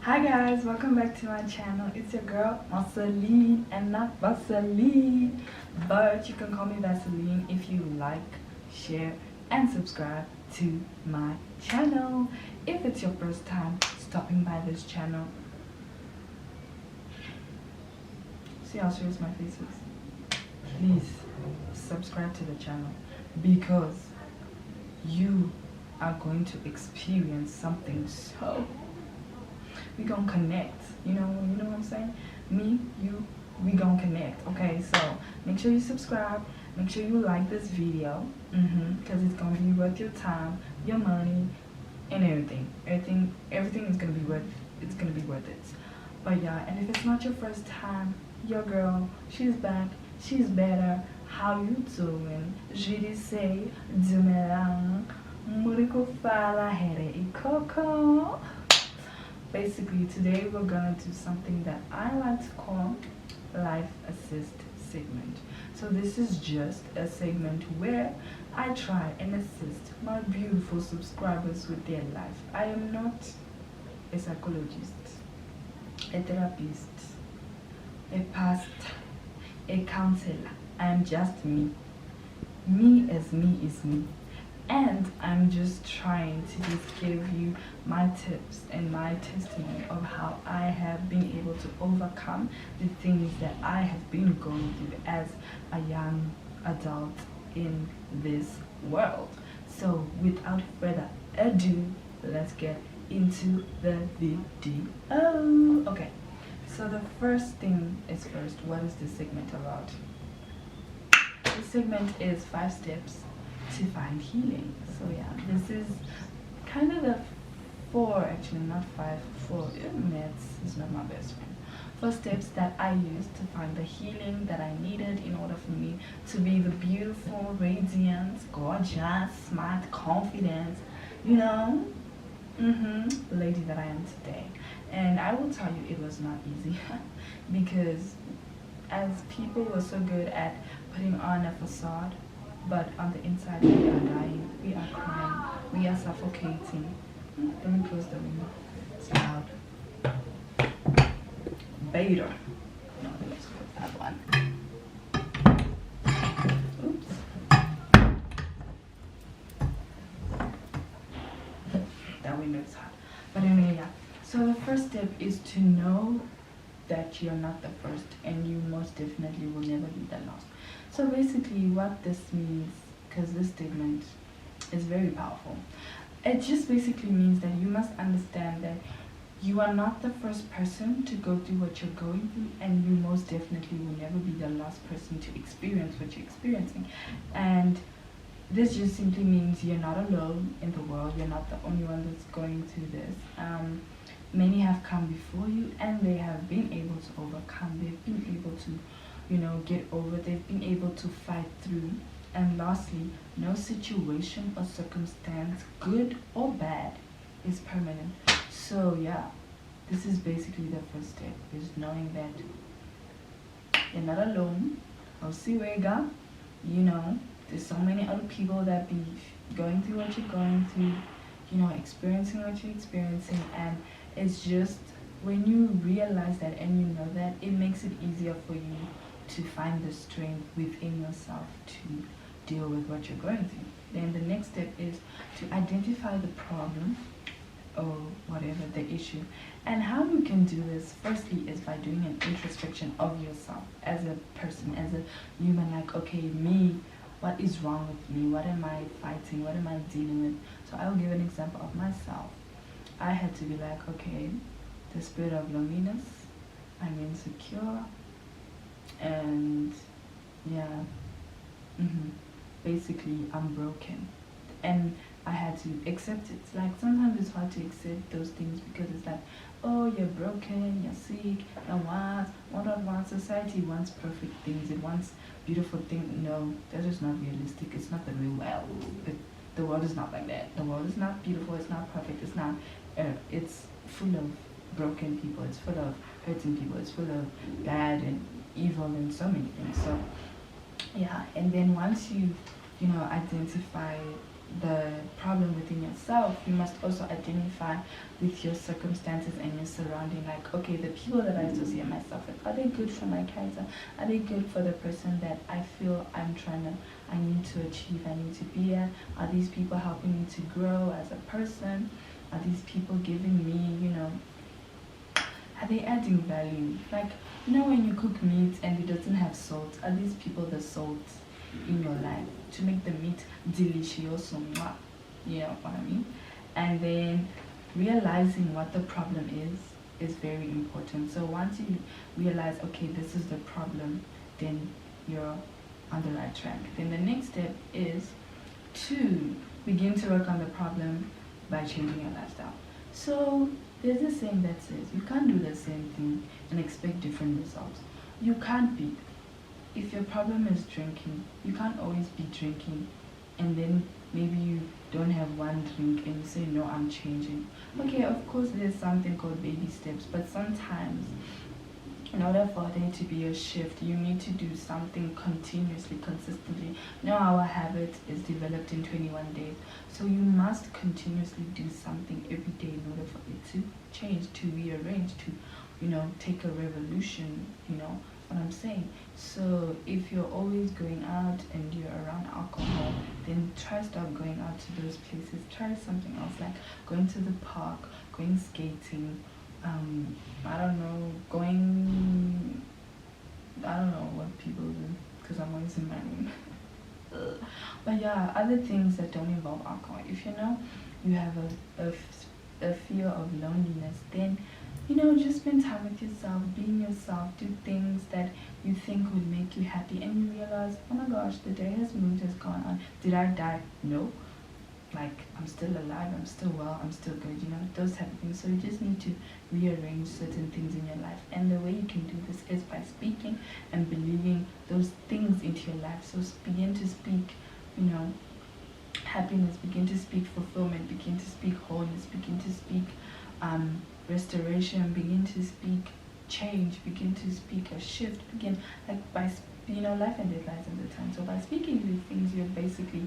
Hi guys, welcome back to my channel. It's your girl Marceline, and not Vaseline, but you can call me Vaseline if you like, share and subscribe to my channel. If it's your first time stopping by this channel, see how serious my face is? Please subscribe to the channel because you are going to experience something so we gonna connect, you know what I'm saying? Me, you, we gonna connect. Okay, so make sure you subscribe, make sure you like this video, because it's gonna be worth your time, your money, and everything is gonna be worth it. But yeah, and if it's not your first time, your girl, she's back, she's better. How you doing? Je disais dumelang muriko fala here ikoko. Basically, today we're gonna do something that I like to call life assist segment. So this is just a segment where I try and assist my beautiful subscribers with their life. I am not a psychologist, a therapist, a pastor, a counselor. I am just me. Me as me is me. And I'm just trying to just give you my tips and my testimony of how I have been able to overcome the things that I have been going through as a young adult in this world. So without further ado, let's get into the video. Okay, so the first thing is first, what is this segment about? This segment is 5 steps to find healing. So yeah, this is kind of the 4, actually not 5, 4. Maths is not my best friend. 4 steps that I used to find the healing that I needed in order for me to be the beautiful, radiant, gorgeous, smart, confident, lady that I am today. And I will tell you, it was not easy because as people were so good at putting on a facade, but on the inside we are dying, we are crying, we are suffocating. Let me close the window. It's loud. Beta. No, let's close that one. Oops. That window is hot. But anyway, yeah. So the first step is to know that you're not the first, and you most definitely will never be the last. So basically what this means, because this statement is very powerful, it just basically means that you must understand that you are not the first person to go through what you're going through, and you most definitely will never be the last person to experience what you're experiencing. And this just simply means you're not alone in the world, you're not the only one that's going through this. Many have come before you, and they have been able to overcome, they've been able to get over, they've been able to fight through. And lastly, no situation or circumstance, good or bad, is permanent. So yeah, this is basically the first step, is knowing that you're not alone. There's so many other people that be going through what you're going through, experiencing what you're experiencing. And it's just when you realize that and you know that, it makes it easier for you to find the strength within yourself to deal with what you're going through. Then the next step is to identify the problem or whatever the issue. And how you can do this, firstly, is by doing an introspection of yourself as a person, as a human. Like, okay, me, what is wrong with me? What am I fighting? What am I dealing with? So I'll give an example of myself. I had to be like, okay, the spirit of loneliness, I'm insecure, and yeah, basically I'm broken. And I had to accept it. Like, sometimes it's hard to accept those things because it's like, oh, you're broken, you're sick, and what society wants perfect things, it wants beautiful things. No, that is not realistic. It's not the real world. The world is not like that. The world is not beautiful, it's not perfect, it's not it's full of broken people, it's full of hurting people, it's full of bad and evil and so many things. So yeah, and then once you identify the problem within yourself, you must also identify with your circumstances and your surrounding. Like, okay, the people that I associate myself with, are they good for my character? Are they good for the person that I feel I need to achieve, I need to be at? Are these people helping me to grow as a person? Are these people giving me, are they adding value? Like, when you cook meat and it doesn't have salt, are these people the salt in your life to make the meat delicious? You know what I mean? And then realizing what the problem is very important. So once you realize, okay, this is the problem, then you're on the right track. Then the next step is to begin to work on the problem by changing your lifestyle. So there's a saying that says you can't do the same thing and expect different results. You can't be. If your problem is drinking, you can't always be drinking and then maybe you don't have one drink and you say, no, I'm changing. Okay, of course there's something called baby steps, but sometimes in order for there to be a shift, you need to do something continuously, consistently. Our habit is developed in 21 days. So you must continuously do something every day in order for it to change, to rearrange, to, take a revolution, what I'm saying. So if you're always going out and you're around alcohol, then try stop going out to those places. Try something else, like going to the park, going skating, I don't know what people do because I'm always in my room. But yeah, other things that don't involve alcohol. If you have a fear of loneliness, then just spend time with yourself, being yourself, do things that you think would make you happy, and you realize, oh my gosh, the day has moved, has gone on. Did I die? No. Like, I'm still alive, I'm still well, I'm still good, those type of things. So you just need to rearrange certain things in your life. And the way you can do this is by speaking and believing those things into your life. So begin to speak, happiness, begin to speak fulfillment, begin to speak wholeness, begin to speak restoration, begin to speak change, begin to speak a shift, begin, like, by, life and death lies in the tongue. So by speaking these things, you're basically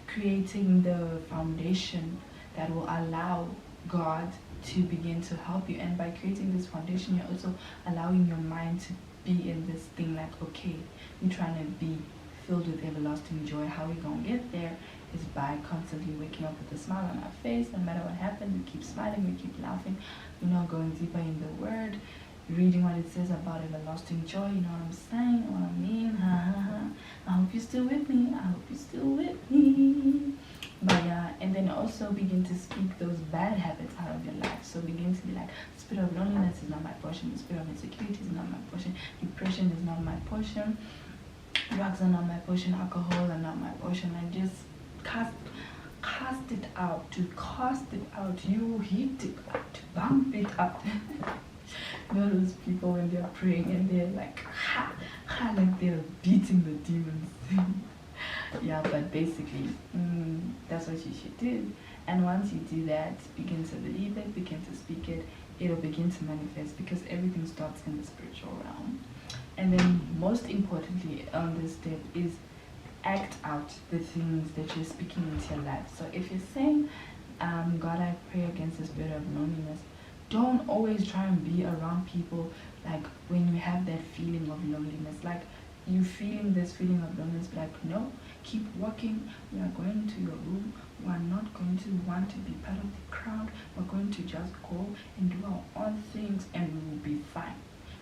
creating the foundation that will allow God to begin to help you. And by creating this foundation, you're also allowing your mind to be in this thing like, okay, we're trying to be filled with everlasting joy. How we gonna get there is by constantly waking up with a smile on our face. No matter what happens, we keep smiling, we keep laughing, going deeper in the word, reading what it says about everlasting joy. You know what I'm saying? You know what I mean? I hope you're still with me. I hope you're still with me. But yeah, and then also begin to speak those bad habits out of your life. So begin to be like, the spirit of loneliness is not my portion. The spirit of insecurity is not my portion. Depression is not my portion. Drugs are not my portion. Alcohol are not my portion. And just cast it out. To cast it out. You hit it out. Bump it out. Those people when they're praying and they're like, like they're beating the demons. Yeah, but basically, that's what you should do. And once you do that, begin to believe it, begin to speak it, it'll begin to manifest, because everything starts in the spiritual realm. And then most importantly on this step is act out the things that you're speaking into your life. So if you're saying, God, I pray against the spirit of loneliness, don't always try and be around people like when you have that feeling of loneliness, like you feeling this feeling of loneliness, be like, no, keep walking. We are going to your room. We are not going to want to be part of the crowd. We're going to just go and do our own things and we will be fine.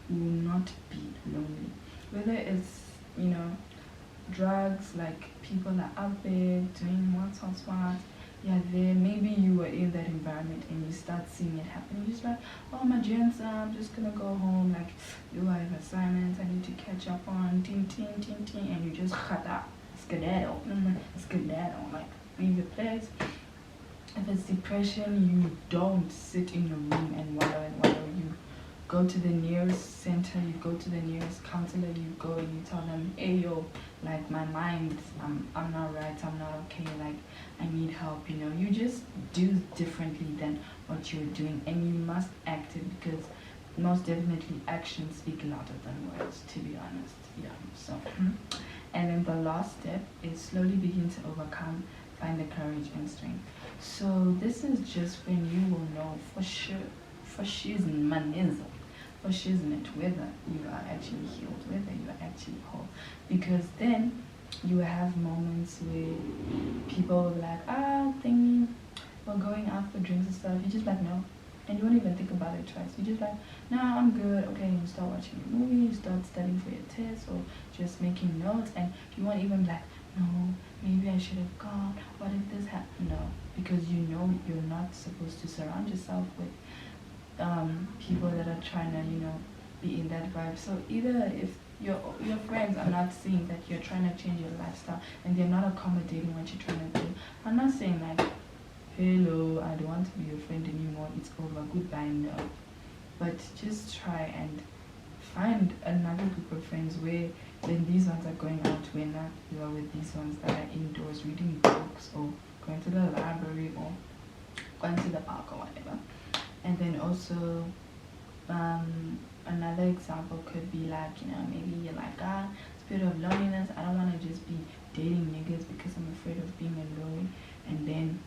We will not be lonely. Whether it's, drugs, like people are out there doing what's, yeah, there, maybe you were in that environment and you start seeing it happen. You're just like, oh, my gents, I'm just gonna go home, like, I have assignments I need to catch up on, ting, and you just cut out, skedaddle, like, leave the place. If it's depression, you don't sit in your room and wallow, you go to the nearest center, you go to the nearest counselor, you go and you tell them, hey, yo, like, my mind, I'm not right, I'm not okay, like, I need help, You just do differently than what you're doing, and you must act it, because most definitely actions speak louder than words, to be honest. Yeah, so. And then the last step is slowly begin to overcome find the courage and strength. So this is just when you will know for sure, for shiznit, whether you are actually healed, whether you are actually whole. Because then you have moments where people will be like, thingy, we're going out for drinks and stuff. You just like, no. And you won't even think about it twice. You just like, no, I'm good. Okay, you start watching a movie, you start studying for your test, or just making notes, and you won't even be like, no, maybe I should have gone. What if this happened? No, because you know you're not supposed to surround yourself with people that are trying to, be in that vibe. So either if your friends are not seeing that you're trying to change your lifestyle and they're not accommodating what you're trying to do, I'm not saying like, hello, I don't want to be your friend anymore, it's over, goodbye, no. But just try and find another group of friends where when these ones are going out, when you are with these ones that are indoors reading books or going to the library or going to the park or whatever. And then also another example could be like, maybe you're like, spirit of loneliness, I don't want to just be dating niggas because I'm afraid of being alone. And then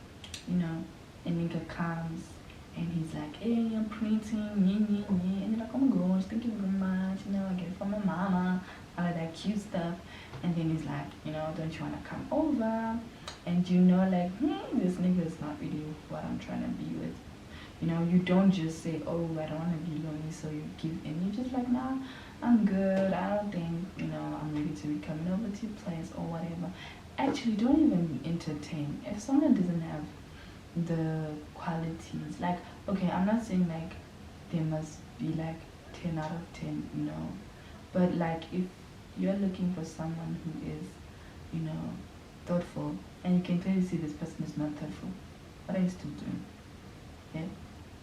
a nigga comes and he's like, hey, I'm printing, and you're like, oh my gosh, thank you very much, I get it from my mama, all of that cute stuff. And then he's like, don't you want to come over? And this nigga is not really what I'm trying to be with. You don't just say, oh, I don't want to be lonely, so you give in. You're just like, nah, I'm good, I don't think, I'm ready to be coming over to your place or whatever. Actually, don't even entertain. If someone doesn't have the qualities, like, okay, I'm not saying like they must be like 10 out of 10, but like if you're looking for someone who is, thoughtful, and you can clearly see this person is not thoughtful, what are you still doing? Yeah,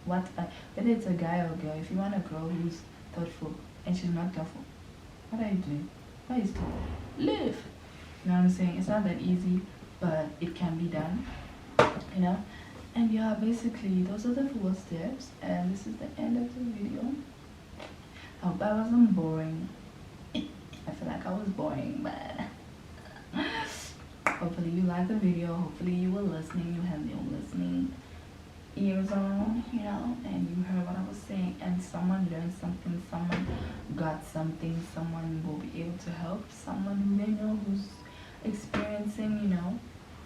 whether it's a guy or a girl, if you want a girl who's thoughtful and she's not thoughtful, what are you doing? Why are you still live? You know what I'm saying? It's not that easy, but it can be done, And yeah, basically, those are the 4 steps, and this is the end of the video. I hope I wasn't boring. I feel like I was boring, but hopefully you liked the video. Hopefully you were listening. You had your listening ears on, and you heard what I was saying, and someone learned something, someone got something, someone will be able to help someone who they know who's experiencing,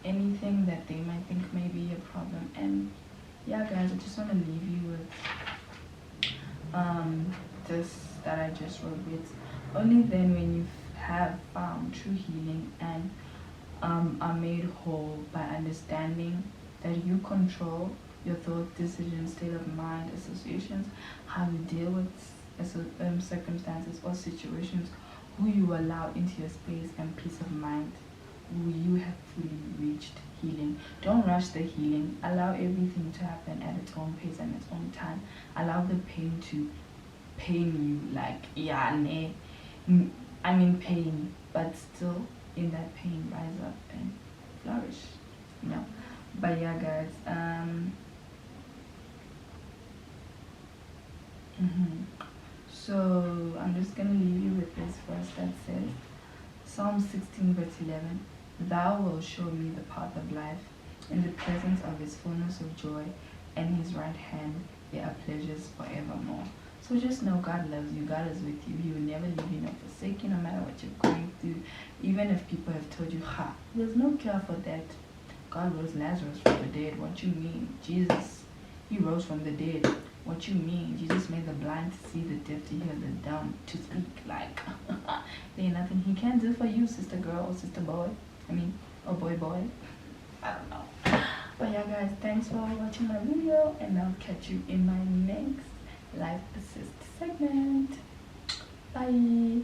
anything that they might think may be a problem. And yeah, guys, I just want to leave you with this that I just wrote with. Only then, when you have found true healing and are made whole by understanding that you control your thoughts, decisions, state of mind, associations, how you deal with circumstances or situations, who you allow into your space and peace of mind, you have fully reached healing. Don't rush the healing. Allow everything to happen at its own pace and its own time. Allow the pain to pain you, like, pain, but still in that pain, rise up and flourish, But yeah, guys, so I'm just gonna leave you with this verse that says, Psalm 16 verse 11, Thou wilt show me the path of life. In the presence of his fullness of joy, and his right hand there are pleasures forevermore. So just know God loves you, God is with you, he will never leave you nor forsake you, no matter what you're going through. Even if people have told you, there's no cure for that. God rose Lazarus from the dead. What you mean? Jesus, he rose from the dead. What you mean? Jesus made the blind to see, the deaf to hear, the dumb to speak. Like, there ain't nothing he can't do for you, sister girl or sister boy. Or boy. I don't know. But yeah, guys, thanks for watching my video, and I'll catch you in my next Life Assist segment. Bye.